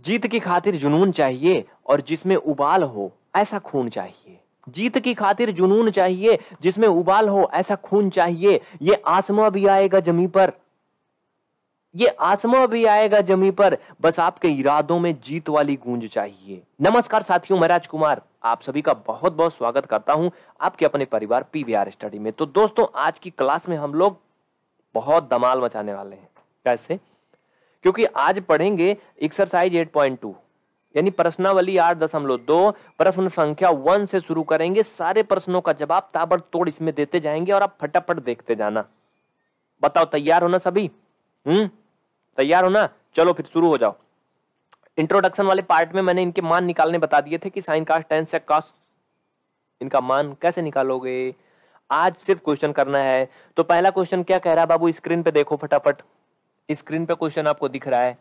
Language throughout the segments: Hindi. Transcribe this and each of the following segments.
जीत की खातिर जुनून चाहिए और जिसमें उबाल हो ऐसा खून चाहिए। जीत की खातिर जुनून चाहिए, जिसमें उबाल हो ऐसा खून चाहिए। ये आसमां भी आएगा जमी पर, ये आसमां भी आएगा जमी पर, बस आपके इरादों में जीत वाली गूंज चाहिए। नमस्कार साथियों, मैं राजकुमार आप सभी का बहुत बहुत स्वागत करता हूं आपके अपने परिवार पीवीआर स्टडी में। तो दोस्तों, आज की क्लास में हम लोग बहुत धमाल मचाने वाले हैं। कैसे? क्योंकि आज पढ़ेंगे एक्सरसाइज 8.2 यानी प्रश्नावली 8.2, प्रश्न संख्या 1 से शुरू करेंगे। सारे प्रश्नों का जवाब ताबड़तोड़ इसमें देते जाएंगे और आप फटाफट देखते जाना। बताओ, तैयार हो ना सभी? तैयार हो ना? चलो फिर शुरू हो जाओ। इंट्रोडक्शन वाले पार्ट में मैंने इनके मान निकालने बता दिए थे कि साइन कास टेन सेक कास, इनका मान कैसे निकालोगे। आज सिर्फ क्वेश्चन करना है। तो पहला क्वेश्चन क्या कह रहा है बाबू? स्क्रीन पे देखो फटाफट। स्क्रीन पे क्वेश्चन आपको दिख रहा है।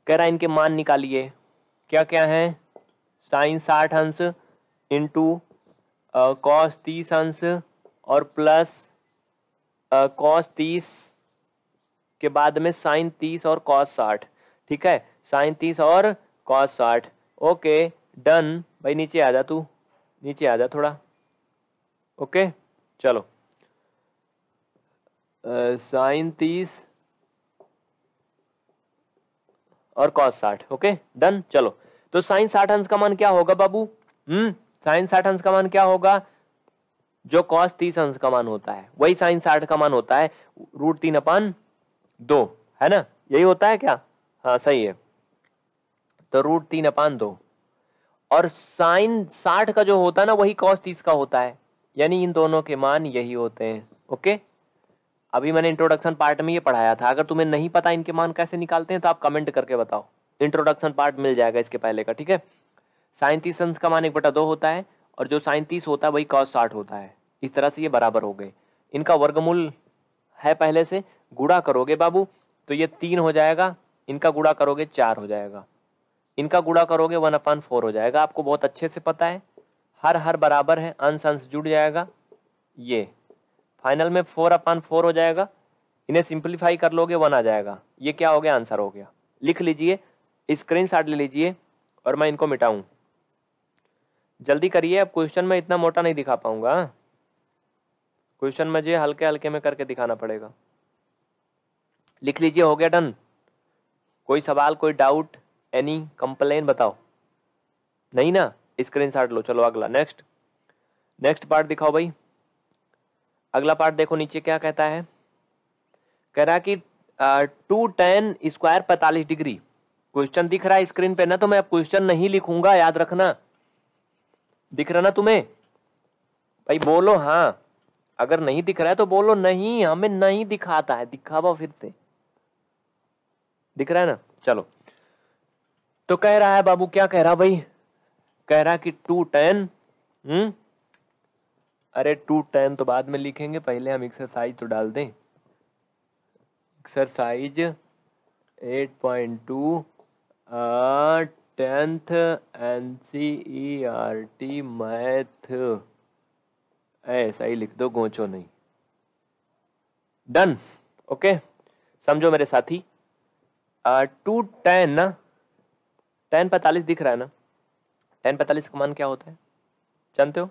कह रहा है इनके मान निकालिए। क्या क्या है? साइन 60 अंश इंटू कॉस 30 अंश और प्लस कॉस 30 के बाद में साइन 30 और कॉस 60। ठीक है, साइन 30 और कॉस 60। Okay done. भाई नीचे आ जा, तू नीचे आ जा थोड़ा। ओके चलो, साइन 30 और कॉस 60। Okay done. चलो, तो साइन 60 अंश का मान क्या होगा बाबू? साइन 60 अंश का मान क्या होगा? जो कॉस 30 अंश का मान होता है वही साइन 60 का मान होता है, √3/2 है ना? यही होता है क्या? हाँ सही है। तो √3/2 और साइन 60 का जो होता है ना वही कॉस 30 का होता है, यानी इन दोनों के मान यही होते हैं। ओके, अभी मैंने इंट्रोडक्शन पार्ट में ये पढ़ाया था। अगर तुम्हें नहीं पता इनके मान कैसे निकालते हैं तो आप कमेंट करके बताओ। इंट्रोडक्शन पार्ट मिल जाएगा इसके पहले का। ठीक है, साइन 30 अंश का मान 1/2 होता है और जो साइन 30 होता है वही कॉस 60 होता है। इस तरह से ये बराबर हो गए। इनका वर्गमूल है पहले से, गुणा करोगे बाबू तो ये 3 हो जाएगा, इनका गुणा करोगे 4 हो जाएगा, इनका गुणा करोगे 1/4 हो जाएगा। आपको बहुत अच्छे से पता है, हर हर बराबर है, अंश अंश जुड़ जाएगा। ये फाइनल में 4/4 हो जाएगा। इन्हें सिंप्लीफाई कर लोगे 1 आ जाएगा। ये क्या हो गया? आंसर हो गया। लिख लीजिए, स्क्रीनशॉट ले लीजिए और मैं इनको मिटाऊं। जल्दी करिए, अब क्वेश्चन में इतना मोटा नहीं दिखा पाऊंगा। क्वेश्चन मुझे हल्के हल्के में करके दिखाना पड़ेगा। लिख लीजिए, हो गया डन? कोई सवाल, कोई डाउट, एनी कंप्लेन बताओ? नहीं ना? स्क्रीनशॉट लो। चलो अगला, नेक्स्ट पार्ट दिखाओ भाई। अगला पार्ट देखो, नीचे क्या कहता है। कह रहा है कि 2 tan स्क्वायर 45 डिग्री। क्वेश्चन दिख रहा है स्क्रीन पे ना, तो मैं अब क्वेश्चन नहीं लिखूंगा, याद रखना। दिख रहा ना तुम्हें? भाई बोलो हाँ। अगर नहीं दिख रहा है तो बोलो नहीं, हमें नहीं दिखाता है, दिखावा फिर से। दिख रहा है ना? चलो, तो कह रहा है बाबू, क्या कह रहा भाई? कह रहा कि 2 tan, अरे 2 tan तो बाद में लिखेंगे, पहले हम एक्सरसाइज तो डाल दें। एक्सरसाइज 8.2 10th NCERT मैथ, ऐसा ही लिख दो, गोचो नहीं। डन। ओके, समझो मेरे साथी। 2 tan ना, tan 45 दिख रहा है ना? tan 45 का मान क्या होता है जानते हो?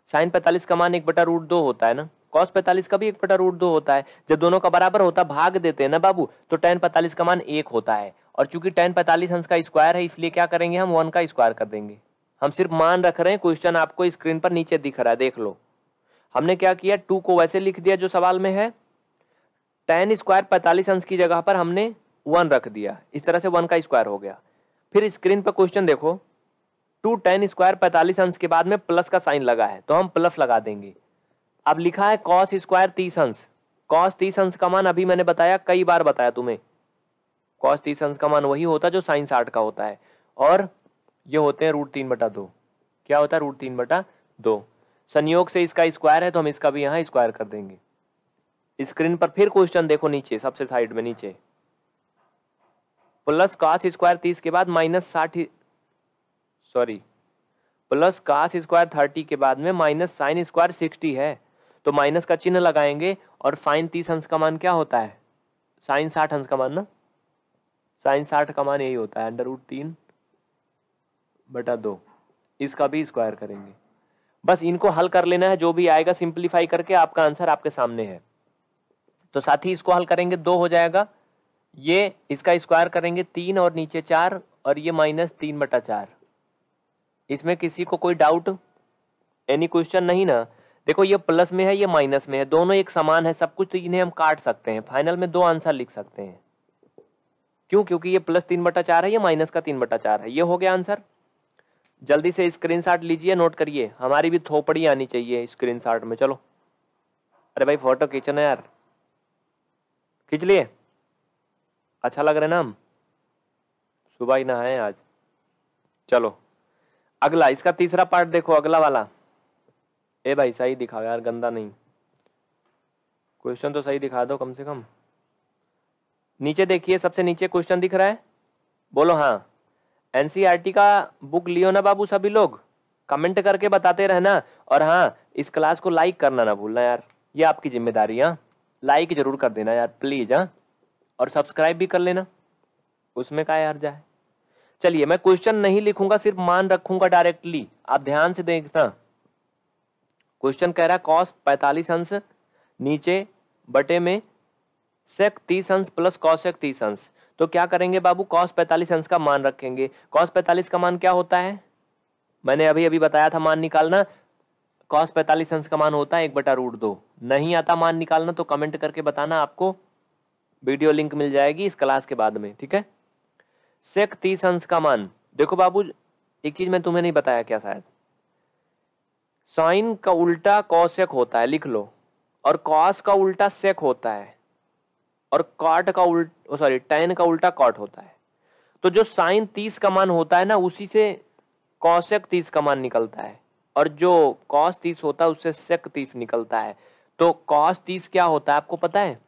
साइन 45 का मान 1/√2 होता है ना? कॉस 45 का भी 1/√2 होता है। जब दोनों का बराबर होता है, भाग देते हैं ना बाबू, तो tan 45 का मान 1 होता है। और चूंकि tan 45 अंश का स्क्वायर है, इसलिए क्या करेंगे हम? 1 का स्क्वायर कर देंगे। हम सिर्फ मान रख रहे हैं। क्वेश्चन आपको स्क्रीन पर नीचे दिख रहा है, देख लो। हमने क्या किया, 2 को वैसे लिख दिया जो सवाल में है, tan स्क्वायर 45 अंश की जगह पर हमने 1 रख दिया। इस तरह से 1 का स्क्वायर हो गया। फिर स्क्रीन पर क्वेश्चन देखो, 2 tan स्क्वायर 45 अंश के बाद में प्लस का साइन लगा है, तो हम प्लस लगा देंगे। अब लिखा है कॉस स्क्वायर 30 अंश। कॉस 30 अंश का मान अभी मैंने बताया, कई बार बताया तुम्हें, कॉस 30 अंश का मान वही होता है जो साइन 60 का होता है। और ये होते हैं √3/2। क्या होता है? √3/2। संयोग से इसका स्क्वायर है तो हम इसका भी यहाँ स्क्वायर कर देंगे। स्क्रीन पर फिर क्वेश्चन देखो, नीचे सबसे साइड में नीचे, प्लस कॉस स्क्वायर 30 के बाद minus 60, sorry, plus cos square 30 के बाद में माइनस साइन स्क्वायर 60 है, तो माइनस का चिन्ह लगाएंगे। और साइन 30 अंश का मान क्या होता है? साइन 60 अंश का मान ना, साइन 60 का मान यही होता है, √3 बटा 2, इसका भी स्क्वायर करेंगे। बस इनको हल कर लेना है, जो भी आएगा सिंप्लीफाई करके आपका आंसर आपके सामने है। तो साथ ही इसको हल करेंगे 2 हो जाएगा, ये इसका स्क्वायर करेंगे 3 और नीचे 4 और ये -3/4। इसमें किसी को कोई डाउट, एनी क्वेश्चन नहीं ना? देखो ये प्लस में है ये माइनस में है, दोनों एक समान है सब कुछ, तो इन्हें हम काट सकते हैं, फाइनल में 2 आंसर लिख सकते हैं। क्यों? क्योंकि ये +3/4 है, ये माइनस का 3/4 है। ये हो गया आंसर। जल्दी से स्क्रीनशॉट लीजिए, नोट करिए, हमारी भी थोपड़ी आनी चाहिए स्क्रीनशॉट में। चलो, अरे भाई फोटो खींचना यार, खींच लिए? अच्छा लग रहा है ना? हम सुबह ही नहाए आज। चलो अगला, इसका तीसरा पार्ट देखो, अगला वाला। ए भाई सही दिखाओ यार, गंदा नहीं, क्वेश्चन तो सही दिखा दो कम से कम। नीचे देखिए, सबसे नीचे क्वेश्चन दिख रहा है, बोलो हाँ। एनसीईआरटी का बुक लियो ना बाबू सभी लोग, कमेंट करके बताते रहना। और हाँ, इस क्लास को लाइक करना ना भूलना यार, ये आपकी जिम्मेदारी है। लाइक जरूर कर देना यार प्लीज। हाँ, और सब्सक्राइब भी कर लेना, उसमें क्या यार जाए। चलिए मैं क्वेश्चन नहीं लिखूंगा, सिर्फ मान रखूंगा डायरेक्टली, आप ध्यान से देखना। क्वेश्चन कह रहा है cos 45 अंश नीचे बटे में sec 30 अंश प्लस cosec 30 अंश। तो क्या करेंगे बाबू, cos 45 अंश का मान रखेंगे। cos 45 का मान क्या होता है, मैंने अभी अभी बताया था मान निकालना। cos 45 अंश का मान होता है 1/√2। नहीं आता मान निकालना तो कमेंट करके बताना, आपको वीडियो लिंक मिल जाएगी इस क्लास के बाद में, ठीक है। sec 30 अंश का मान, देखो बाबू एक चीज मैं तुम्हें नहीं बताया क्या, शायद साइन का उल्टा कॉसेक होता है, लिख लो, और कॉस का उल्टा सेक होता है, और कॉट का उल्टा, सॉरी टैन का उल्टा कॉट होता है। तो जो साइन 30 का मान होता है ना, उसी से कॉसेक 30 का मान निकलता है, और जो कॉस 30 होता है उससे सेक 30 निकलता है। तो कॉस 30 क्या होता है आपको पता है?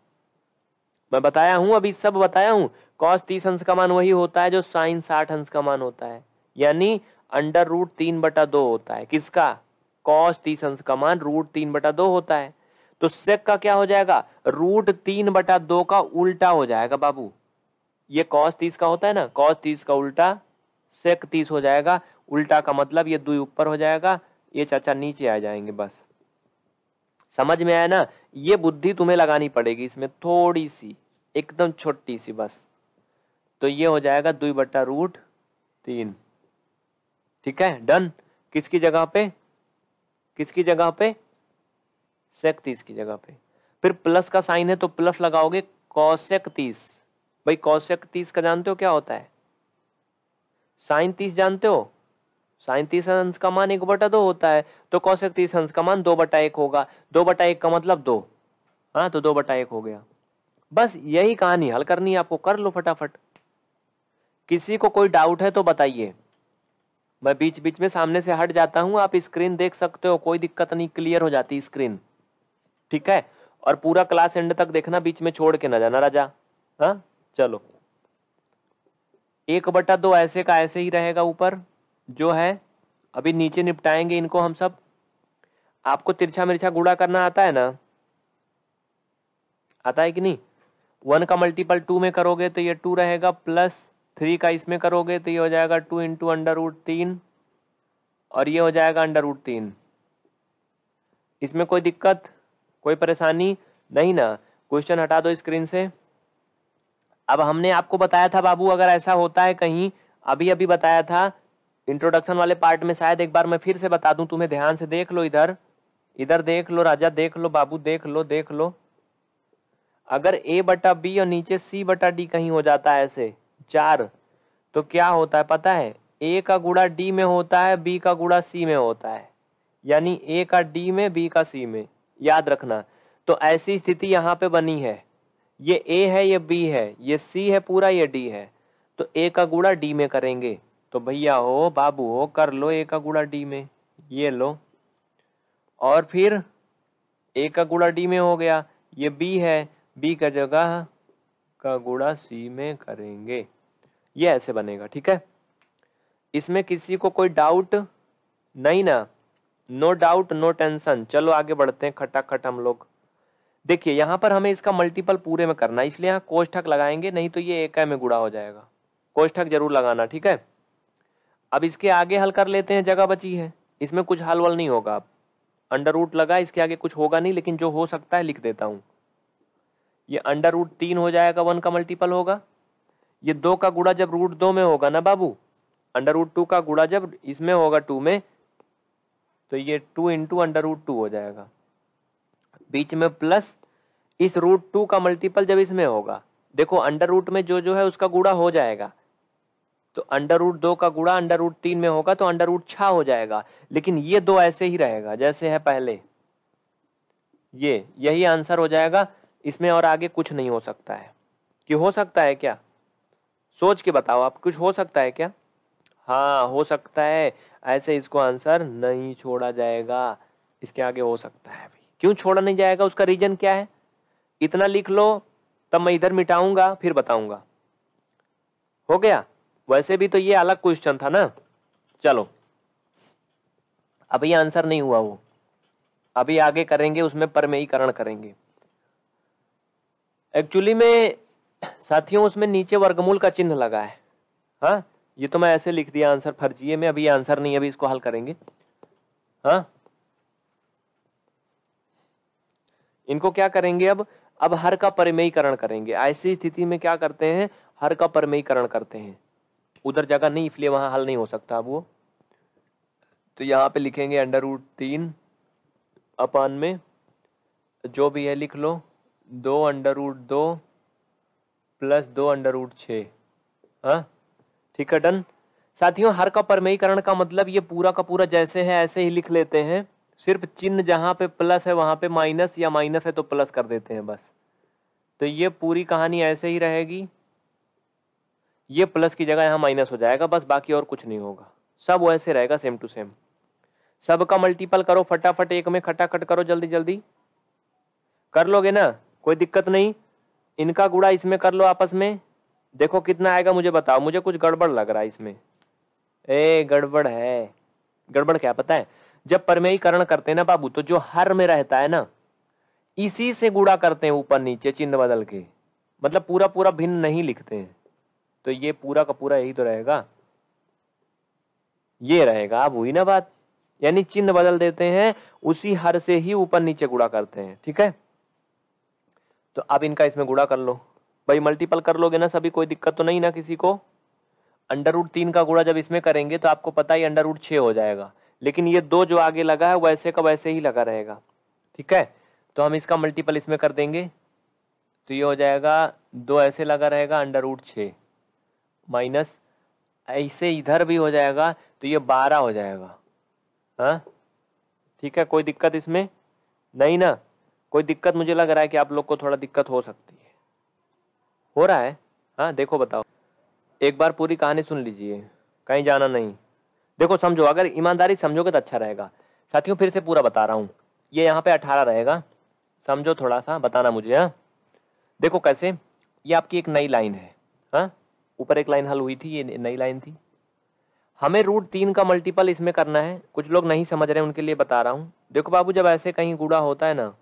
मैं बताया हूं, अभी सब बताया हूं। कॉस 30 अंश का मान वही होता है जो साइन 60 अंश का मान होता है, यानी √3/2 होता है। किसका? कॉस 30 अंश का मान √3/2 होता है। तो सेक का क्या हो जाएगा, √3/2 का उल्टा हो जाएगा बाबू। ये कॉस 30 का होता है ना, कॉस 30 का उल्टा सेक 30 हो जाएगा। उल्टा का मतलब ये 2 ऊपर हो जाएगा, ये चाचा नीचे आ जाएंगे। बस समझ में आया ना? ये बुद्धि तुम्हें लगानी पड़ेगी इसमें थोड़ी सी, एकदम छोटी सी बस। तो ये हो जाएगा 2/√3, ठीक है, डन। किसकी जगह पे, किसकी जगह पे? सेक 30 की जगह पे। फिर प्लस का साइन है तो प्लस लगाओगे कॉसेक 30। भाई कॉसेक 30 का जानते हो क्या होता है? साइन 30 जानते हो? साइन 30 अंश का मान 1/2 होता है, तो कॉसेक 30 अंश का मान 2/1 होगा। 2/1 का मतलब 2, हाँ तो 2/1 हो गया। बस यही कहानी हल करनी है आपको, कर लो फटाफट। किसी को कोई डाउट है तो बताइए, मैं बीच बीच में सामने से हट जाता हूं, आप स्क्रीन देख सकते हो, कोई दिक्कत नहीं, क्लियर हो जाती स्क्रीन, ठीक है। और पूरा क्लास एंड तक देखना, बीच में छोड़ के ना जाना राजा। हाँ चलो, 1/2 ऐसे का ऐसे ही रहेगा ऊपर जो है। अभी नीचे निपटाएंगे इनको हम सब। आपको तिरछा मिर्छा गुणा करना आता है ना? आता है कि नहीं? 1 का मल्टीपल 2 में करोगे तो ये 2 रहेगा, प्लस 3 का इसमें करोगे तो ये हो जाएगा 2 इंटू √3, और ये हो जाएगा √3। इसमें कोई दिक्कत, कोई परेशानी नहीं ना? क्वेश्चन हटा दो स्क्रीन से। अब हमने आपको बताया था बाबू, अगर ऐसा होता है कहीं, अभी अभी बताया था इंट्रोडक्शन वाले पार्ट में, शायद एक बार मैं फिर से बता दूं तुम्हें, ध्यान से देख लो। इधर इधर देख लो राजा, देख लो बाबू, देख लो देख लो। अगर A/B और नीचे C/D कहीं हो जाता है ऐसे 4, तो क्या होता है पता है? A का गुणा D में होता है, B का गुणा C में होता है, यानी A का D में, B का C में, याद रखना। तो ऐसी स्थिति यहाँ पे बनी है, ये A है, ये B है, ये C है पूरा, ये D है, तो A का गुणा D में करेंगे। तो भैया हो बाबू हो, कर लो A का गुणा D में, ये लो, और फिर A का गुणा D में हो गया, ये B है, B का जगह का गुणा C में करेंगे, ये ऐसे बनेगा, ठीक है। इसमें किसी को कोई डाउट नहीं ना? No doubt no tension. चलो आगे बढ़ते हैं खटाखट हम लोग। देखिए यहाँ पर हमें इसका मल्टीपल पूरे में करना है, इसलिए यहाँ कोष्ठक लगाएंगे, नहीं तो ये एक में गुणा हो जाएगा। कोष्ठक जरूर लगाना, ठीक है। अब इसके आगे हल कर लेते हैं, जगह बची है, इसमें कुछ हल वल नहीं होगा। अब अंडर रूट लगा, इसके आगे कुछ होगा नहीं, लेकिन जो हो सकता है लिख देता हूं। ये अंडर रूट 3 हो जाएगा, 1 का मल्टीपल होगा। ये 2 का गुणा जब रूट 2 में होगा ना बाबू, अंडर रूट 2 का गुणा जब इसमें होगा 2 में, तो ये 2 इंटू अंडर रूट 2 हो जाएगा। बीच में प्लस इस रूट 2 का मल्टीपल जब इसमें होगा, देखो अंडर रूट में जो है उसका गुणा हो जाएगा, तो अंडर रूट 2 का गुणा अंडर रूट 3 में होगा तो अंडर रूट 6 हो जाएगा। लेकिन ये 2 ऐसे ही रहेगा जैसे है पहले, ये यही आंसर हो जाएगा। इसमें और आगे कुछ नहीं हो सकता है। कि हो सकता है क्या, सोच के बताओ आप, कुछ हो सकता है क्या? हाँ हो सकता है, ऐसे इसको आंसर नहीं छोड़ा जाएगा, इसके आगे हो सकता है। अभी क्यों छोड़ा नहीं जाएगा, उसका रीजन क्या है, इतना लिख लो, तब मैं इधर मिटाऊंगा फिर बताऊंगा। हो गया? वैसे भी तो ये अलग क्वेश्चन था ना। चलो अभी आंसर नहीं हुआ वो, अभी आगे करेंगे, उसमें परमेयीकरण करेंगे। एक्चुअली में साथियों उसमें नीचे वर्गमूल का चिन्ह लगा है। हाँ ये तो मैं ऐसे लिख दिया आंसर फर्जिए में, अभी आंसर नहीं, अभी इसको हल करेंगे। हाँ इनको क्या करेंगे अब हर का परिमेयीकरण करेंगे। ऐसी स्थिति में क्या करते हैं, हर का परिमेयीकरण करते हैं। उधर जगह नहीं इसलिए वहां हल नहीं हो सकता अब वो, तो यहाँ पे लिखेंगे अंडर रूट 3 अपान में जो भी है लिख लो, 2 under root 2 plus 2 under root 6। हाँ ठीक है, डन। साथियों हर का परिमेयीकरण का मतलब ये पूरा का पूरा जैसे है ऐसे ही लिख लेते हैं, सिर्फ चिन्ह जहां पे प्लस है वहां पे माइनस, या माइनस है तो प्लस कर देते हैं बस। तो ये पूरी कहानी ऐसे ही रहेगी, ये प्लस की जगह यहाँ माइनस हो जाएगा बस, बाकी और कुछ नहीं होगा, सब वैसे रहेगा सेम टू सेम। सब का मल्टीपल करो फटाफट, एक में खटाखट करो, जल्दी जल्दी कर लोगे ना, कोई दिक्कत नहीं। इनका गुणा इसमें कर लो आपस में, देखो कितना आएगा मुझे बताओ, मुझे कुछ गड़बड़ लग रहा है इसमें। गड़बड़ है, गड़बड़ क्या पता है, जब परमेयीकरण करते हैं ना बाबू, तो जो हर में रहता है ना इसी से गुणा करते हैं, ऊपर नीचे चिन्ह बदल के, मतलब पूरा पूरा भिन्न नहीं लिखते हैं। तो ये पूरा का पूरा यही तो रहेगा, ये रहेगा। अब हुई ना बात, यानी चिन्ह बदल देते हैं, उसी हर से ही ऊपर नीचे गुणा करते हैं। ठीक है, तो अब इनका इसमें गुणा कर लो भाई, मल्टीपल कर लोगे ना सभी, कोई दिक्कत तो नहीं ना किसी को। अंडर रूट 3 का गुणा जब इसमें करेंगे तो आपको पता ही अंडर रूट 6 हो जाएगा, लेकिन ये 2 जो आगे लगा है वैसे का वैसे ही लगा रहेगा। ठीक है, तो हम इसका मल्टीपल इसमें कर देंगे, तो ये हो जाएगा 2 ऐसे लगा रहेगा अंडर रूट 6 माइनस ऐसे इधर भी हो जाएगा, तो ये 12 हो जाएगा। हाँ ठीक है, कोई दिक्कत इसमें नहीं ना, कोई दिक्कत मुझे लग रहा है कि आप लोग को थोड़ा दिक्कत हो सकती है, हो रहा है। हाँ देखो बताओ, एक बार पूरी कहानी सुन लीजिए, कहीं जाना नहीं। देखो समझो, अगर ईमानदारी समझोगे तो अच्छा रहेगा। साथियों फिर से पूरा बता रहा हूँ, ये यहाँ पे 18 रहेगा, समझो थोड़ा सा, बताना मुझे। हाँ देखो कैसे, ये आपकी एक नई लाइन है। हाँ ऊपर एक लाइन हल हुई थी, ये नई लाइन थी। हमें रूट 3 का मल्टीपल इसमें करना है, कुछ लोग नहीं समझ रहे उनके लिए बता रहा हूँ। देखो बाबू, जब ऐसे कहीं गुणा होता है ना,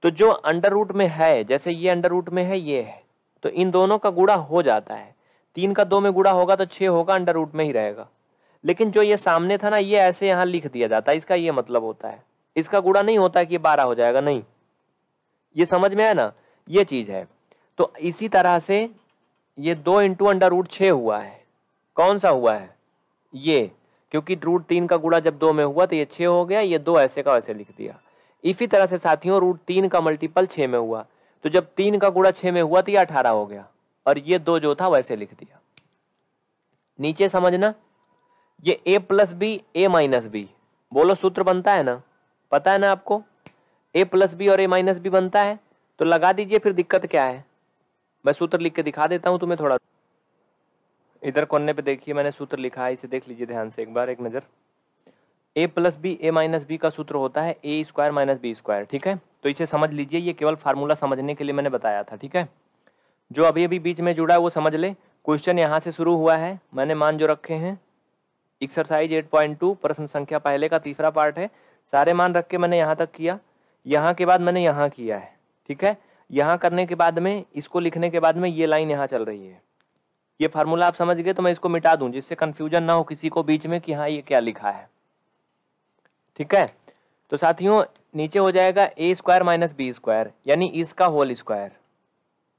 तो जो अंडर रूट में है, जैसे ये अंडर रूट में है ये है, तो इन दोनों का गुणा हो जाता है। 3 का 2 में गुणा होगा तो 6 होगा, अंडर रूट में ही रहेगा। लेकिन जो ये सामने था ना, ये ऐसे यहाँ लिख दिया जाता है, इसका ये मतलब होता है, इसका गुणा नहीं होता है कि 12 हो जाएगा, नहीं। ये समझ में आया ना, ये चीज है। तो इसी तरह से ये 2 इंटू अंडर रूट 6 हुआ है, कौन सा हुआ है ये, क्योंकि रूट 3 का गुणा जब 2 में हुआ तो ये 6 हो गया, ये 2 ऐसे का वैसे लिख दिया। इसी तरह से साथियों रूट 3 का मल्टीपल 6 में हुआ, तो जब 3 का गुणा 6 में हुआ तो ये 18 हो गया, और ये 2 जो था वैसे लिख दिया। नीचे समझना, ये a plus b a minus b, बोलो सूत्र बनता है ना, पता है ना आपको, a प्लस बी और a माइनस बी बनता है, तो लगा दीजिए, फिर दिक्कत क्या है। मैं सूत्र लिख के दिखा देता हूं तुम्हें, थोड़ा इधर कोने पे देखिए, मैंने सूत्र लिखा है, इसे देख लीजिए ध्यान से एक बार, एक नज़र। a plus b a minus b का सूत्र होता है a square minus b square. ठीक है, तो इसे समझ लीजिए, ये केवल फार्मूला समझने के लिए मैंने बताया था। ठीक है, जो अभी अभी बीच में जुड़ा है वो समझ ले। क्वेश्चन यहाँ से शुरू हुआ है, मैंने मान जो रखे हैं, एक्सरसाइज 8.2 प्रश्न संख्या पहले का तीसरा पार्ट है, सारे मान रख के मैंने यहाँ तक किया, यहाँ के बाद मैंने यहाँ किया है। ठीक है, यहाँ करने के बाद में, इसको लिखने के बाद में ये लाइन यहाँ चल रही है, ये फार्मूला आप समझ गए तो मैं इसको मिटा दूं जिससे कंफ्यूजन ना हो किसी को बीच में कि हाँ ये क्या लिखा है। ठीक है, तो साथियों नीचे हो जाएगा ए स्क्वायर माइनस बी स्क्वायर, यानी इसका होल स्क्वायर,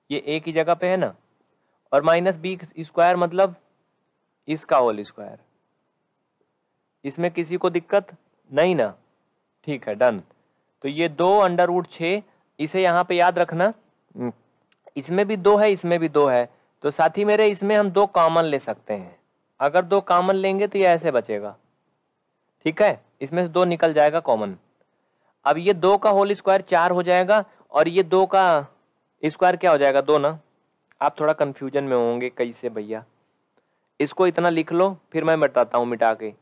ये ए की जगह पे है ना, और माइनस बी स्क्वायर मतलब इसका होल स्क्वायर। इसमें किसी को दिक्कत नहीं ना? ठीक है, डन। तो ये 2√6, इसे यहाँ पे याद रखना, इसमें भी 2 है, इसमें भी 2 है, तो साथी मेरे इसमें हम 2 कॉमन ले सकते हैं। अगर 2 कॉमन लेंगे तो ये ऐसे बचेगा। ठीक है, इसमें से 2 निकल जाएगा कॉमन। अब ये 2 का होल स्क्वायर 4 हो जाएगा, और ये 2 का स्क्वायर क्या हो जाएगा? 2 ना। आप थोड़ा कंफ्यूजन में होंगे कैसे भैया, इसको इतना लिख लो, फिर मैं बताता हूँ मिटा के।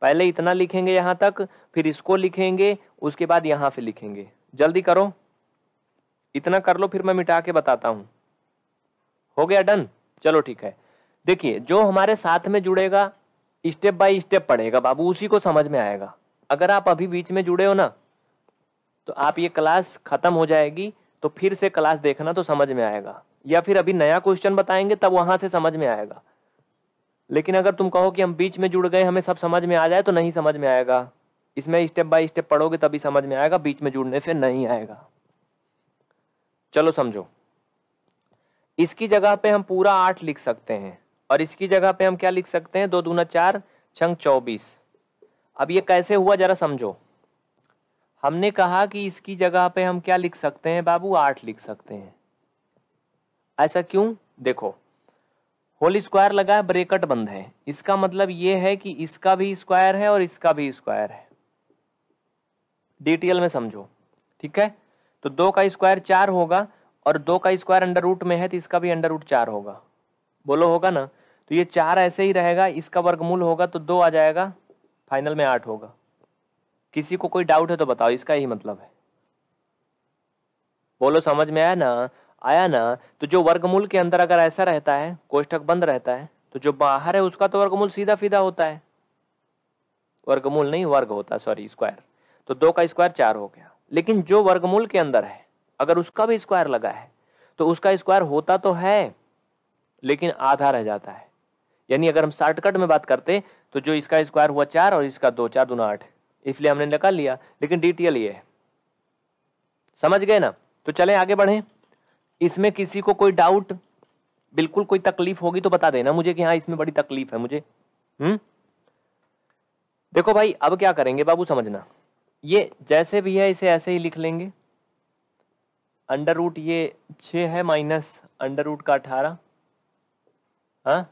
पहले इतना लिखेंगे यहाँ तक, फिर इसको लिखेंगे, उसके बाद यहाँ पे लिखेंगे। जल्दी करो, इतना कर लो, फिर मैं मिटा के बताता हूँ। हो गया डन? चलो ठीक है। देखिए जो हमारे साथ में जुड़ेगा स्टेप बाय स्टेप पढ़ेगा बाबू, उसी को समझ में आएगा। अगर आप अभी बीच में जुड़े हो ना, तो आप ये क्लास खत्म हो जाएगी तो फिर से क्लास देखना तो समझ में आएगा, या फिर अभी नया क्वेश्चन बताएंगे तब वहां से समझ में आएगा। लेकिन अगर तुम कहो कि हम बीच में जुड़ गए हमें सब समझ में आ जाए, तो नहीं समझ में आएगा। इसमें स्टेप बाय स्टेप पढ़ोगे तभी समझ में आएगा, बीच में जुड़ने से नहीं आएगा। चलो समझो, इसकी जगह पे हम पूरा 8 लिख सकते हैं, और इसकी जगह पे हम क्या लिख सकते हैं? 2 दूना 4 छंग 24। अब ये कैसे हुआ जरा समझो। हमने कहा कि इसकी जगह पे हम क्या लिख सकते हैं बाबू? 8 लिख सकते हैं। ऐसा क्यों? देखो होल स्क्वायर लगा है, ब्रैकेट बंद है, इसका मतलब ये है कि इसका भी स्क्वायर है और इसका भी स्क्वायर है। डिटेल में समझो, ठीक है। तो 2 का स्क्वायर 4 होगा, और 2 का स्क्वायर अंडर रूट में है तो इसका भी अंडर रूट 4 होगा। बोलो होगा ना? तो ये 4 ऐसे ही रहेगा, इसका वर्गमूल होगा तो 2 आ जाएगा, फाइनल में 8 होगा। किसी को कोई डाउट है तो बताओ, इसका यही मतलब है। बोलो समझ में आया ना? आया ना? तो जो वर्गमूल के अंदर अगर ऐसा रहता है, कोष्ठक बंद रहता है, तो जो बाहर है उसका तो वर्गमूल सीधा सीधा होता है। वर्गमूल नहीं, वर्ग होता है, सॉरी स्क्वायर। तो 2 का स्क्वायर 4 हो गया। लेकिन जो वर्गमूल के अंदर है अगर उसका भी स्क्वायर लगा है तो उसका स्क्वायर होता तो है लेकिन आधा रह जाता है। यानी अगर हम शॉर्टकट में बात करते तो जो इसका स्क्वायर हुआ 4 और इसका 2, 4 दूना 8, इसलिए हमने निकाल लिया। लेकिन डिटेल ये है, समझ गए ना? तो चलें आगे बढ़ें। इसमें किसी को कोई डाउट, बिल्कुल कोई तकलीफ होगी तो बता देना मुझे कि हाँ इसमें बड़ी तकलीफ है मुझे। देखो भाई अब क्या करेंगे बाबू, समझना, ये जैसे भी है इसे ऐसे ही लिख लेंगे। अंडर रूट ये 6 है माइनस अंडर रूट का 18। हाँ,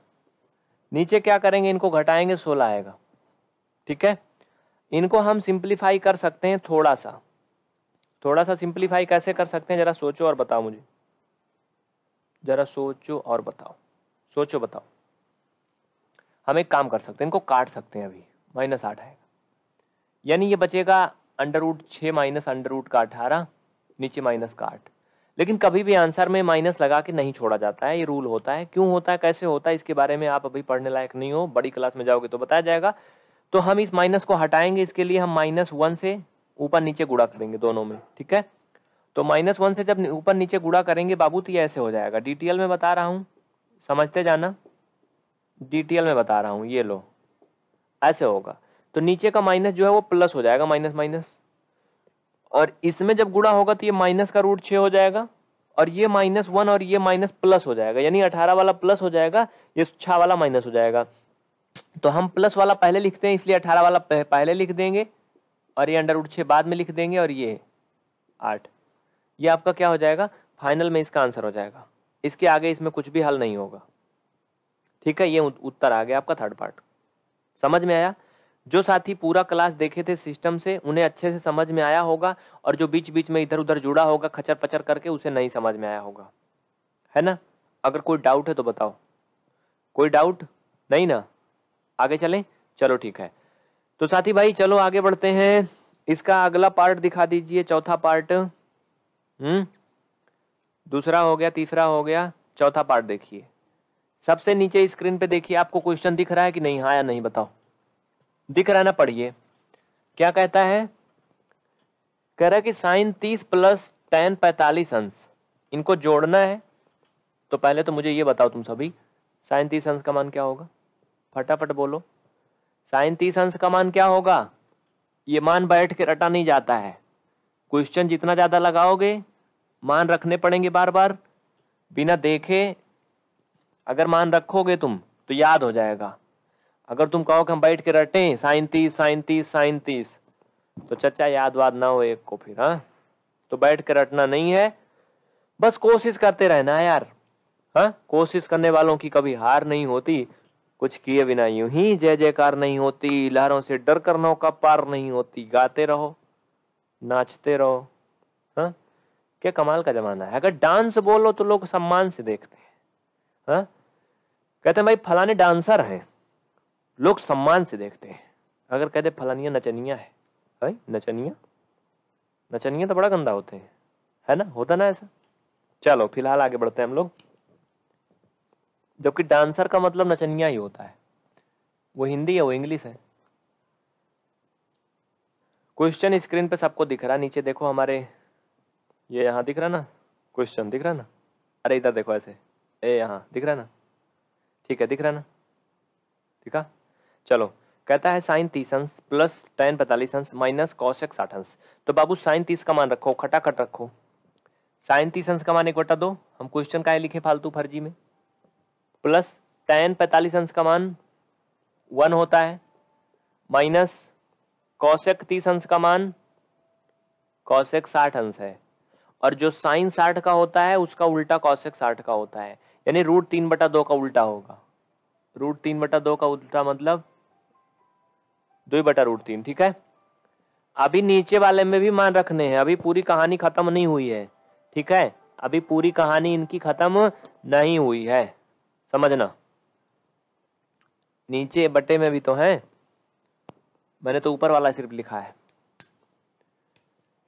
नीचे क्या करेंगे, इनको घटाएंगे 16 आएगा। ठीक है, इनको हम सिंप्लीफाई कर सकते हैं थोड़ा सा सिंप्लीफाई कैसे कर सकते हैं जरा सोचो और बताओ मुझे, जरा सोचो और बताओ, सोचो बताओ। हम एक काम कर सकते हैं, इनको काट सकते हैं अभी, -8 आएगा, यानी ये बचेगा under root 6 minus under root का 18, नीचे माइनस का 8। लेकिन कभी भी आंसर में माइनस लगा के नहीं छोड़ा जाता है, ये रूल होता है। क्यों होता है, कैसे होता है, इसके बारे में आप अभी पढ़ने लायक नहीं हो, बड़ी क्लास में जाओगे तो बताया जाएगा। तो हम इस माइनस को हटाएंगे, इसके लिए हम -1 से ऊपर नीचे गुणा करेंगे दोनों में। ठीक है, तो -1 से जब ऊपर नीचे गुणा करेंगे बाबू तो ये ऐसे हो जाएगा। डिटेल में बता रहा हूँ, समझते जाना, डिटेल में बता रहा हूँ। ये लो ऐसे होगा, तो नीचे का माइनस जो है वो प्लस हो जाएगा, माइनस माइनस, और इसमें जब गुणा होगा तो ये माइनस का रूट 6 हो जाएगा, और ये -1 और ये माइनस प्लस हो जाएगा, यानी 18 वाला प्लस हो जाएगा, ये 6 वाला माइनस हो जाएगा। तो हम प्लस वाला पहले लिखते हैं इसलिए 18 वाला पहले लिख देंगे, और ये अंडर रूट 6 बाद में लिख देंगे, और ये 8। ये आपका क्या हो जाएगा, फाइनल में इसका आंसर हो जाएगा। इसके आगे इसमें कुछ भी हल नहीं होगा। ठीक है, ये उत्तर आ गया आपका थर्ड पार्ट। समझ में आया? जो साथी पूरा क्लास देखे थे सिस्टम से उन्हें अच्छे से समझ में आया होगा, और जो बीच बीच में इधर उधर जुड़ा होगा खचर पचर करके उसे नहीं समझ में आया होगा, है ना? अगर कोई डाउट है तो बताओ। कोई डाउट नहीं ना? आगे चलें? चलो ठीक है, तो साथी भाई चलो आगे बढ़ते हैं। इसका अगला पार्ट दिखा दीजिए, चौथा पार्ट। दूसरा हो गया, तीसरा हो गया, चौथा पार्ट देखिए। सबसे नीचे स्क्रीन पे देखिए, आपको क्वेश्चन दिख रहा है कि नहीं? हाँ या नहीं बताओ, दिख रहा है ना? पढ़िए क्या कहता है। कह रहा है कि sin 30 + tan 45 अंश, इनको जोड़ना है। तो पहले तो मुझे ये बताओ तुम सभी, साइन 30 अंश का मान क्या होगा, फटाफट बोलो। साइन 30 अंश का मान क्या होगा? ये मान बैठ के रटा नहीं जाता है, क्वेश्चन जितना ज्यादा लगाओगे मान रखने पड़ेंगे बार बार, बिना देखे अगर मान रखोगे तुम तो याद हो जाएगा। अगर तुम कहो कि हम बैठ के रटें साइन 30 साइन 30 साइन 30, तो चचा याद वाद ना हो एक को फिर। हाँ, तो बैठ के रटना नहीं है, बस कोशिश करते रहना है यार। हाँ, कोशिश करने वालों की कभी हार नहीं होती, कुछ किए बिना यूं ही जय जयकार नहीं होती, लहरों से डर कर नौका पार नहीं होती। गाते रहो, नाचते रहो। हाँ, क्या कमाल का जमाना है। अगर डांस बोलो तो लोग सम्मान से देखते हैं। हाँ, कहते हैं भाई फलाने डांसर हैं, लोग सम्मान से देखते हैं। अगर कहते फलानिया नचनिया है, भाई नचनिया, नचनिया तो बड़ा गंदा होते हैं, है ना, होता ना ऐसा। चलो फिलहाल आगे बढ़ते हैं हम लोग। जबकि डांसर का मतलब नचनिया ही होता है, वो हिंदी है वो इंग्लिश है। क्वेश्चन स्क्रीन पे सबको दिख रहा है, नीचे देखो हमारे, ये यहाँ दिख रहा ना क्वेश्चन, दिख रहा ना, अरे इधर देखो ऐसे, ए यहाँ दिख रहा ना, ठीक है दिख रहा ना, ठीक है। चलो कहता है साइन 30 अंश प्लस tan 45 अंश माइनस cosec 60 अंश। तो बाबू साइन 30 का मान रखो, खटाखट रखो। साइन 30 अंश का मान 1/2, हम क्वेश्चन का लिखे फालतू फर्जी में, प्लस tan 45 अंश का मान 1 होता है, माइनस cosec 30 अंश का मान cosec 60 अंश है, और जो साइन 60 का होता है उसका उल्टा cosec 60 का होता है, यानी √3/2 का उल्टा होगा। √3/2 का उल्टा मतलब 2/√3, ठीक है। अभी नीचे वाले में भी मान रखने हैं, अभी पूरी कहानी खत्म नहीं हुई है, ठीक है, अभी पूरी कहानी इनकी खत्म नहीं हुई है, समझना। नीचे बटे में भी तो है, मैंने तो ऊपर वाला सिर्फ लिखा है।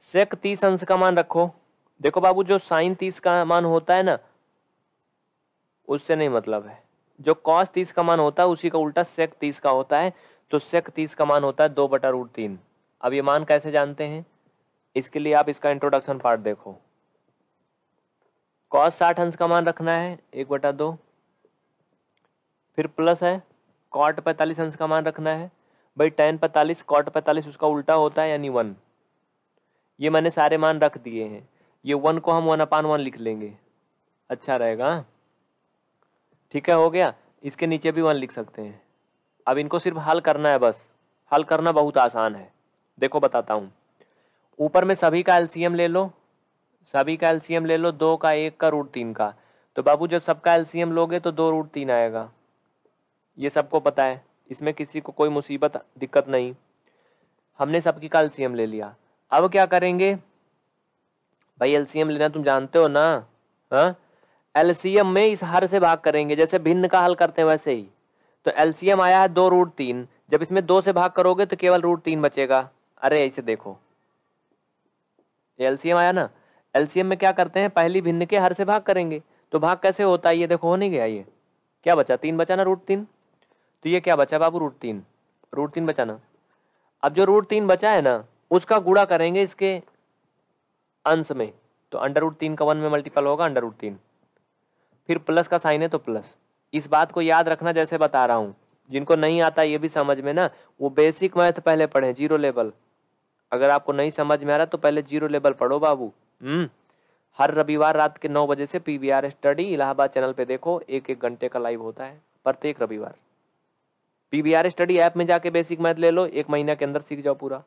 सेक 30 अंश का मान रखो। देखो बाबू जो साइन 30 का मान होता है ना, उससे नहीं मतलब है, जो कॉस 30 का मान होता है उसी का उल्टा सेक 30 का होता है। तो सेक 30 का मान होता है 2/√3। अब ये मान कैसे जानते हैं, इसके लिए आप इसका इंट्रोडक्शन पार्ट देखो। कॉस 60 अंश का मान रखना है 1/2, फिर प्लस है कॉट 45 अंश का मान रखना है, भाई tan 45 कॉट 45 उसका उल्टा होता है यानी 1। ये मैंने सारे मान रख दिए हैं, ये 1 को हम 1/1 लिख लेंगे, अच्छा रहेगा, ठीक है, हो गया। इसके नीचे भी 1 लिख सकते हैं। अब इनको सिर्फ हल करना है, बस हल करना बहुत आसान है। देखो बताता हूँ, ऊपर में सभी का एलसीएम ले लो, सभी का एलसीएम ले लो, 2 का 1 का √3 का। तो बाबू जब सबका एलसीएम लोगे तो 2√3 आएगा, ये सबको पता है, इसमें किसी को कोई मुसीबत दिक्कत नहीं। हमने सबकी का एलसीएम ले लिया, अब क्या करेंगे भाई, एलसीएम लेना तुम जानते हो ना। हाँ, एलसीएम में इस हर से भाग करेंगे, जैसे भिन्न का हल करते हैं वैसे ही। तो एलसीएम आया है 2√3, जब इसमें 2 से भाग करोगे तो केवल √3 बचेगा। अरे ऐसे देखो, एलसीएम आया ना, एलसीएम में क्या करते हैं, पहली भिन्न के हर से भाग करेंगे। तो भाग कैसे होता है, ये देखो हो नहीं गया, ये क्या बचा, 3 बचा ना √3, तो ये क्या बचा बाबू √3 बचा ना। अब जो √3 बचा है ना, उसका गुणा करेंगे इसके अंश में, तो √3 का 1 में मल्टीपल होगा √3, फिर प्लस का साइन है तो प्लस। इस बात को याद रखना जैसे बता रहा हूँ, जिनको नहीं आता ये भी समझ में ना, वो बेसिक मैथ पहले पढ़े, 0 लेवल। अगर आपको नहीं समझ में आ रहा तो पहले 0 लेवल पढ़ो बाबू। हर रविवार रात के 9 बजे से PVR स्टडी इलाहाबाद चैनल पे देखो, 1-1 घंटे का लाइव होता है प्रत्येक रविवार। PVR स्टडी ऐप में जाके बेसिक मैथ ले लो, 1 महीना के अंदर सीख जाओ पूरा,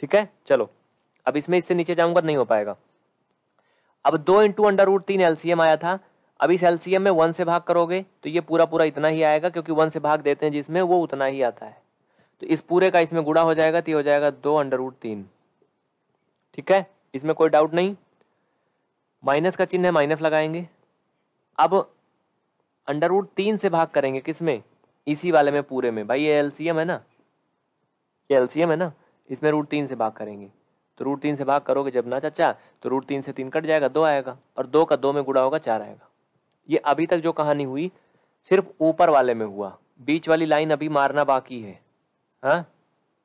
ठीक है। चलो अब इसमें इससे नीचे जाऊंगा नहीं हो पाएगा। अब 2 × √3 एलसीएम आया था, अब इस एलसीएम में 1 से भाग करोगे तो ये पूरा पूरा इतना ही आएगा, क्योंकि 1 से भाग देते हैं जिसमें वो उतना ही आता है। तो इस पूरे का इसमें गुणा हो जाएगा तो ये हो जाएगा 2 √3, ठीक है, इसमें कोई डाउट नहीं। माइनस का चिन्ह है, माइनस लगाएंगे। अब √3 से भाग करेंगे किसमें, इसी वाले में पूरे में, भाई ये एलसीएम है ना, ये एलसीएम है ना, इसमें √3 से भाग करेंगे। तो √3 से भाग करोगे जब ना चाचा, तो √3 से 3 कट जाएगा, 2 आएगा, और 2 का 2 में गुणा होगा 4 आएगा। ये अभी तक जो कहानी हुई सिर्फ ऊपर वाले में हुआ, बीच वाली लाइन अभी मारना बाकी है। हाँ,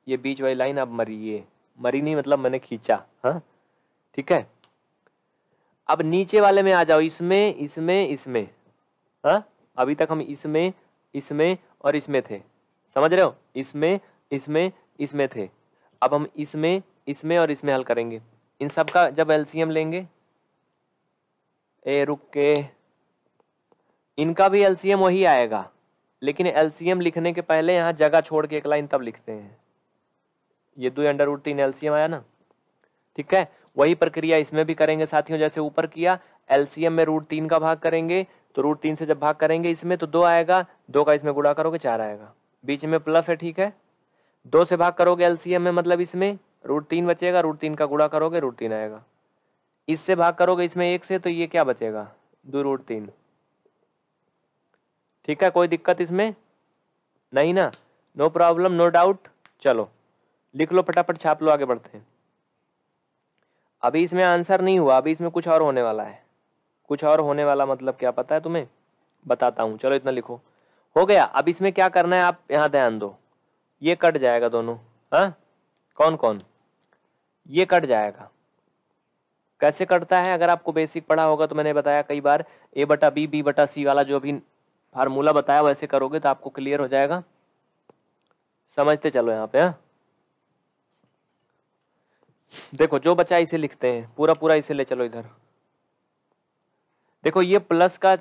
ये बीच वाली लाइन अब मरी, ये मरी नहीं मतलब मैंने खींचा। हाँ ठीक है, अब नीचे वाले में आ जाओ, इसमें इसमें इसमें। हाँ अभी तक हम इसमें, इसमें और इसमें थे, समझ रहे हो, इसमें, इसमें, इसमें थे। अब हम इसमें, इसमें और इसमें हल करेंगे। इन सब का जब एलसीएम लेंगे, रुक के, इनका भी एलसीएम वही आएगा, लेकिन एलसीएम लिखने के पहले यहाँ जगह छोड़ के एक लाइन तब लिखते हैं। ये 2√3 एलसीएम आया ना, ठीक है। वही प्रक्रिया इसमें भी करेंगे साथियों, जैसे ऊपर किया। एलसीएम में √3 का भाग करेंगे, तो √3 से जब भाग करेंगे इसमें तो 2 आएगा, 2 का इसमें गुणा करोगे 4 आएगा, बीच में प्लस है, ठीक है। 2 से भाग करोगे एलसीएम में, मतलब इसमें √3 बचेगा, √3 का गुणा करोगे √3 आएगा। इससे भाग करोगे इसमें 1 से, तो ये क्या बचेगा, 2√3, ठीक है। कोई दिक्कत इसमें नहीं ना, नो प्रॉब्लम, नो डाउट। चलो लिख लो फटाफट, छाप लो, आगे बढ़ते हैं। अभी इसमें आंसर नहीं हुआ, अभी इसमें कुछ और होने वाला है। कुछ और होने वाला मतलब क्या पता है तुम्हें, बताता हूं। चलो इतना लिखो, हो गया। अब इसमें क्या करना है, आप यहाँ ध्यान दो, ये कट जाएगा दोनों, हाँ, कौन कौन, ये कट जाएगा। कैसे कटता है, अगर आपको बेसिक पढ़ा होगा तो मैंने बताया कई बार, A/B B/C वाला जो भी फार्मूला बताया वैसे करोगे तो आपको क्लियर हो जाएगा। समझते चलो यहाँ पे, हाँ। देखो जो बचा इसे लिखते हैं, पूरा पूरा इसे ले चलो इधर। देखो ये प्लस का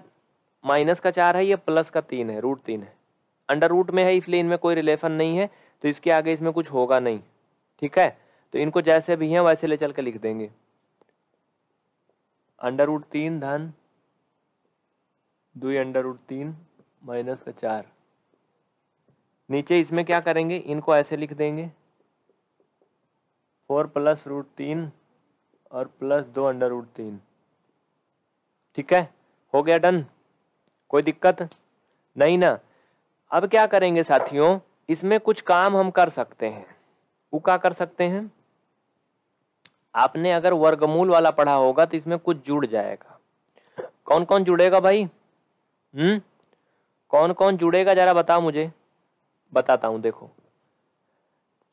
माइनस का 4 है, ये प्लस का 3 है, √3 है, अंडर रूट में है, इसलिए इनमें कोई रिलेशन नहीं है, तो इसके आगे इसमें कुछ होगा नहीं, ठीक है। तो इनको जैसे भी हैं वैसे ले चल के लिख देंगे, √3 धन 2√3 माइनस का 4। नीचे इसमें क्या करेंगे, इनको ऐसे लिख देंगे, 4 + √3 और प्लस 2√3, ठीक है। हो गया डन, कोई दिक्कत नहीं ना। अब क्या करेंगे साथियों, इसमें कुछ काम हम कर सकते हैं। वो क्या कर सकते हैं, आपने अगर वर्गमूल वाला पढ़ा होगा तो इसमें कुछ जुड़ जाएगा। कौन कौन जुड़ेगा भाई, कौन कौन जुड़ेगा जरा बताओ मुझे, बताता हूं। देखो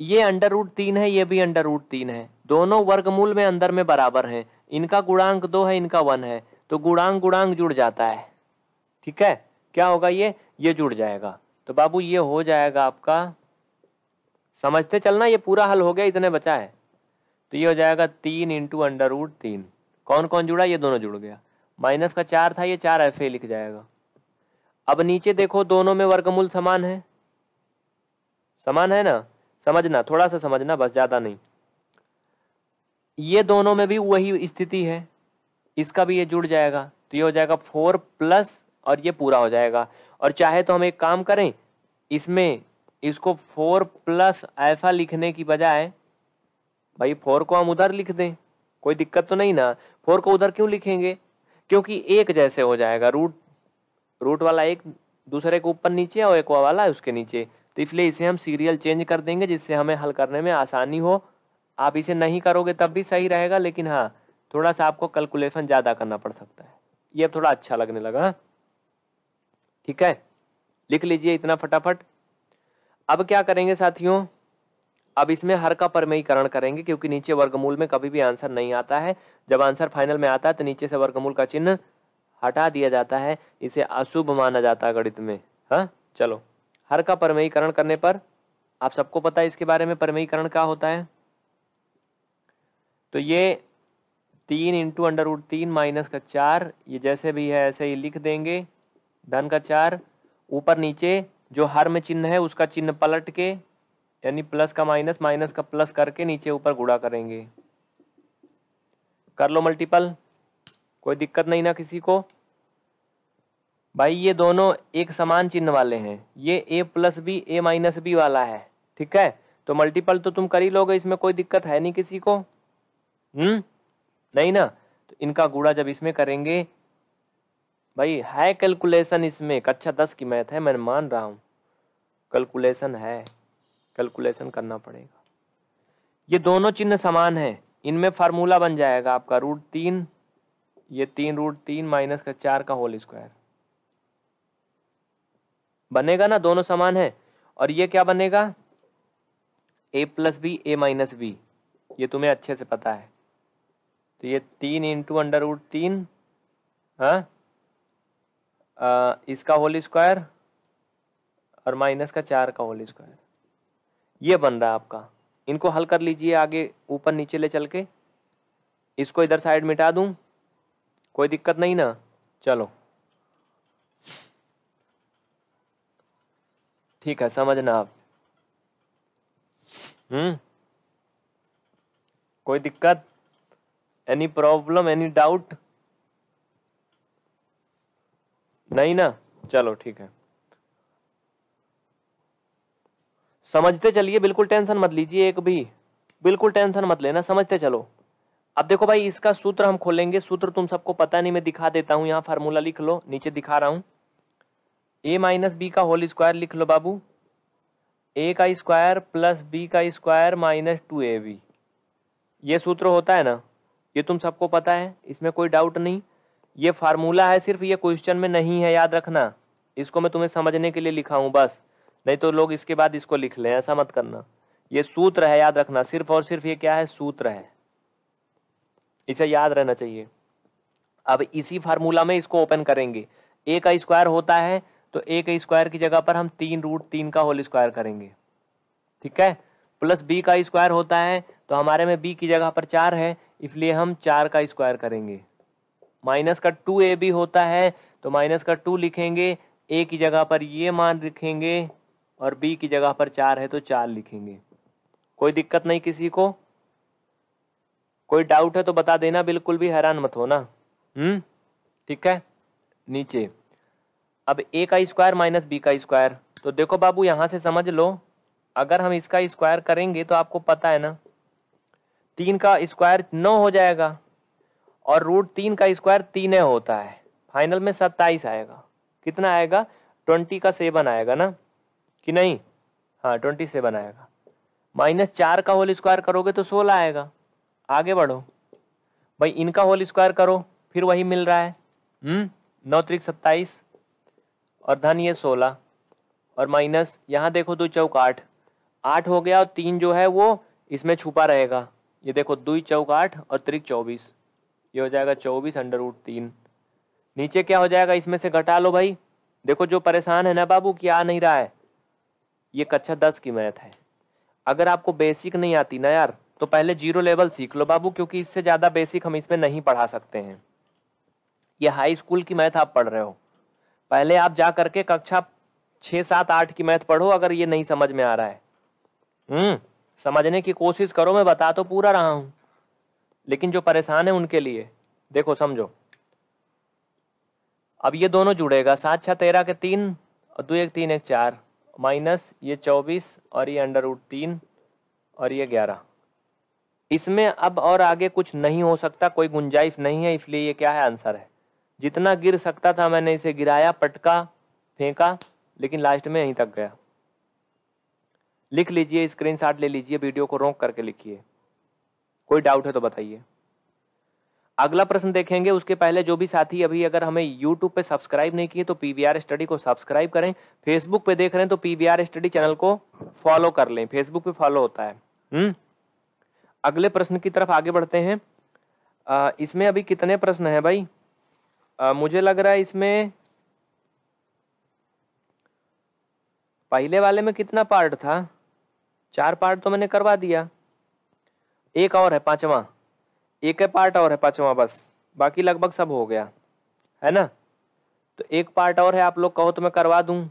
ये √3 है, ये भी √3 है, दोनों वर्गमूल में अंदर में बराबर हैं, इनका गुणांक 2 है, इनका 1 है, तो गुणांक गुणांक जुड़ जाता है, ठीक है। क्या होगा, ये जुड़ जाएगा, तो बाबू ये हो जाएगा आपका, समझते चलना, ये पूरा हल हो गया, इतने बचा है, तो ये हो जाएगा 3 × √3। कौन कौन जुड़ा, ये दोनों जुड़ गया, माइनस का 4 था, ये 4 ऐसे लिख जाएगा। अब नीचे देखो दोनों में वर्गमूल समान है, समान है ना, समझना, थोड़ा सा समझना बस, ज्यादा नहीं। ये दोनों में भी वही स्थिति है, इसका भी ये जुड़ जाएगा, तो ये हो जाएगा 4 प्लस, और ये पूरा हो जाएगा। और चाहे तो हम एक काम करें, इसमें इसको 4 प्लस ऐसा लिखने की बजाय, भाई 4 को हम उधर लिख दें, कोई दिक्कत तो नहीं ना। 4 को उधर क्यों लिखेंगे, क्योंकि एक जैसे हो जाएगा, रूट वाला एक दूसरे के ऊपर नीचे और एक वाला उसके नीचे, तो इसलिए इसे हम सीरियल चेंज कर देंगे, जिससे हमें हल करने में आसानी हो। आप इसे नहीं करोगे तब भी सही रहेगा, लेकिन हाँ थोड़ा सा आपको कैलकुलेशन ज़्यादा करना पड़ सकता है, ये अब थोड़ा अच्छा लगने लगा, ठीक है। लिख लीजिए इतना फटाफट। अब क्या करेंगे साथियों, अब इसमें हर का परिमेयीकरण करेंगे, क्योंकि नीचे वर्गमूल में कभी भी आंसर नहीं आता है। जब आंसर फाइनल में आता है तो नीचे से वर्गमूल का चिन्ह हटा दिया जाता है, इसे अशुभ माना जाता है गणित में, हाँ। चलो हर का परिमेयीकरण करने पर, आप सबको पता है इसके बारे में, परिमेयीकरण क्या होता है। तो ये 3 × √3 माइनस का 4, ये जैसे भी है ऐसे ही लिख देंगे, धन का 4, ऊपर नीचे जो हर में चिन्ह है उसका चिन्ह पलट के, यानी प्लस का माइनस, माइनस का प्लस करके नीचे ऊपर गुणा करेंगे। कर लो मल्टीपल, कोई दिक्कत नहीं ना किसी को। भाई ये दोनों एक समान चिन्ह वाले हैं, ये A+B A-B वाला है, ठीक है। तो मल्टीपल तो तुम कर ही लोगे, इसमें कोई दिक्कत है नहीं किसी को, नहीं ना। तो इनका गुणा जब इसमें करेंगे, भाई है कैलकुलेशन इसमें, कक्षा 10 की मैथ है, मैं मान रहा हूँ कैलकुलेशन है, कैलकुलेशन करना पड़ेगा। ये दोनों चिन्ह समान है, इनमें फार्मूला बन जाएगा आपका √3, ये 3√3 माइनस का 4 का होल स्क्वायर बनेगा ना, दोनों समान है। और ये क्या बनेगा, A+B A-B, ये तुम्हें अच्छे से पता है। तो ये 3 × √3, हाँ, इसका होल स्क्वायर और माइनस का 4 का होल स्क्वायर, ये बन रहा है आपका। इनको हल कर लीजिए आगे ऊपर नीचे ले चल के। इसको इधर साइड मिटा दूं, कोई दिक्कत नहीं ना? चलो ठीक है, समझना आप। कोई दिक्कत, एनी प्रॉब्लम, एनी डाउट? नहीं ना? चलो ठीक है, समझते चलिए, बिल्कुल टेंशन मत लीजिए एक भी, बिल्कुल टेंशन मत लेना, समझते चलो। अब देखो भाई, इसका सूत्र हम खोलेंगे। सूत्र तुम सबको पता नहीं, मैं दिखा देता हूं। यहाँ फार्मूला लिख लो, नीचे दिखा रहा हूं। a माइनस बी का होल स्क्वायर लिख लो बाबू, a का स्क्वायर प्लस b का स्क्वायर माइनस 2ab, ये सूत्र होता है ना, ये तुम सबको पता है, इसमें कोई डाउट नहीं। ये फार्मूला है सिर्फ, ये क्वेश्चन में नहीं है, याद रखना। इसको मैं तुम्हें समझने के लिए लिखा हूं बस, नहीं तो लोग इसके बाद इसको लिख लें, ऐसा मत करना। ये सूत्र है, याद रखना, सिर्फ और सिर्फ ये क्या है, सूत्र है, इसे याद रहना चाहिए। अब इसी फार्मूला में इसको ओपन करेंगे। a का स्क्वायर होता है तो a के स्क्वायर की जगह पर हम 3√3 का होल स्क्वायर करेंगे, ठीक है। प्लस b का स्क्वायर होता है तो हमारे में b की जगह पर 4 है, इसलिए हम 4 का स्क्वायर करेंगे। माइनस का 2ab होता है तो माइनस का 2 लिखेंगे, a की जगह पर ये मान लिखेंगे और b की जगह पर 4 है तो 4 लिखेंगे। कोई दिक्कत नहीं किसी को? कोई डाउट है तो बता देना, बिल्कुल भी हैरान मत होना। ठीक है। नीचे अब a का स्क्वायर माइनस b का स्क्वायर, तो देखो बाबू यहां से समझ लो, अगर हम इसका स्क्वायर करेंगे तो आपको पता है ना 3 का स्क्वायर 9 हो जाएगा और √3 का स्क्वायर 3 होता है, फाइनल में 27 आएगा। कितना आएगा? 20 का 7 आएगा ना, कि नहीं? हाँ 27 आएगा। माइनस 4 का होल स्क्वायर करोगे तो 16 आएगा। आगे बढ़ो भाई, इनका होल स्क्वायर करो, फिर वही मिल रहा है 9 त्रिक 27 और धन ये 16 और माइनस यहाँ देखो 2 चौक 8 हो गया और 3 जो है वो इसमें छुपा रहेगा। ये देखो 2 चौक 8 और त्रिक 24, ये हो जाएगा 24/√3। नीचे क्या हो जाएगा, इसमें से घटा लो भाई। देखो जो परेशान है ना बाबू कि आ नहीं रहा है, ये कक्षा 10 की मैथ है। अगर आपको बेसिक नहीं आती ना यार तो पहले 0 लेवल सीख लो बाबू, क्योंकि इससे ज़्यादा बेसिक हम इसमें नहीं पढ़ा सकते हैं। ये हाई स्कूल की मैथ आप पढ़ रहे हो, पहले आप जा करके कक्षा 6, 7, 8 की मैथ पढ़ो। अगर ये नहीं समझ में आ रहा है समझने की कोशिश करो, मैं बता तो पूरा रहा हूं, लेकिन जो परेशान है उनके लिए देखो समझो। अब ये दोनों जुड़ेगा, 7 6 13 के 3 और 2 1 3 1 4 माइनस ये 24 और ये √3 और ये 11। इसमें अब और आगे कुछ नहीं हो सकता, कोई गुंजाइश नहीं है, इसलिए ये क्या है, आंसर है। जितना गिर सकता था मैंने इसे गिराया, पटका, फेंका, लेकिन लास्ट में यहीं तक गया। लिख लीजिए, स्क्रीनशॉट ले लीजिए, वीडियो को रोक करके लिखिए। कोई डाउट है तो बताइए। अगला प्रश्न देखेंगे, उसके पहले जो भी साथी अभी अगर हमें YouTube पे सब्सक्राइब नहीं किए तो PVR स्टडी को सब्सक्राइब करें। फेसबुक पे देख रहे हैं तो PVR स्टडी चैनल को फॉलो कर लें, फेसबुक पे फॉलो होता है। अगले प्रश्न की तरफ आगे बढ़ते हैं। इसमें अभी कितने प्रश्न हैं भाई? मुझे लग रहा है इसमें पहले वाले में कितना पार्ट था? 4 पार्ट तो मैंने करवा दिया, एक और है 5वां, एक पार्ट और है 5वां, बस बाकी लगभग सब हो गया है ना। तो एक पार्ट और है, आप लोग कहो तो मैं करवा दूं,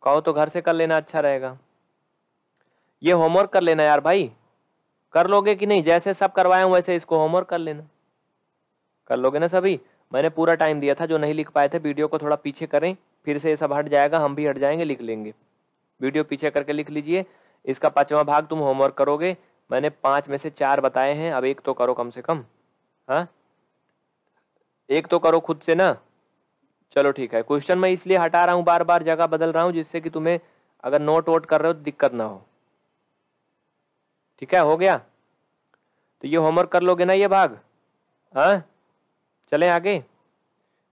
कहो तो घर से कर लेना, अच्छा रहेगा। ये होमवर्क कर लेना यार भाई, कर लोगे कि नहीं? जैसे सब करवाए हूं वैसे इसको होमवर्क कर लेना, कर लोगे ना सभी? मैंने पूरा टाइम दिया था, जो नहीं लिख पाए थे वीडियो को थोड़ा पीछे करें, फिर से ये सब हट जाएगा, हम भी हट जाएंगे, लिख लेंगे। वीडियो पीछे करके लिख लीजिए। इसका 5वां भाग तुम होमवर्क करोगे। मैंने 5 में से 4 बताए हैं, अब 1 तो करो कम से कम। हाँ 1 तो करो खुद से ना। चलो ठीक है, क्वेश्चन मैं इसलिए हटा रहा हूँ, बार बार जगह बदल रहा हूँ, जिससे कि तुम्हें अगर नोट वोट कर रहे हो तो दिक्कत ना हो। ठीक है, हो गया? तो ये होमवर्क कर लोगे ना ये भाग? हाँ चलें आगे।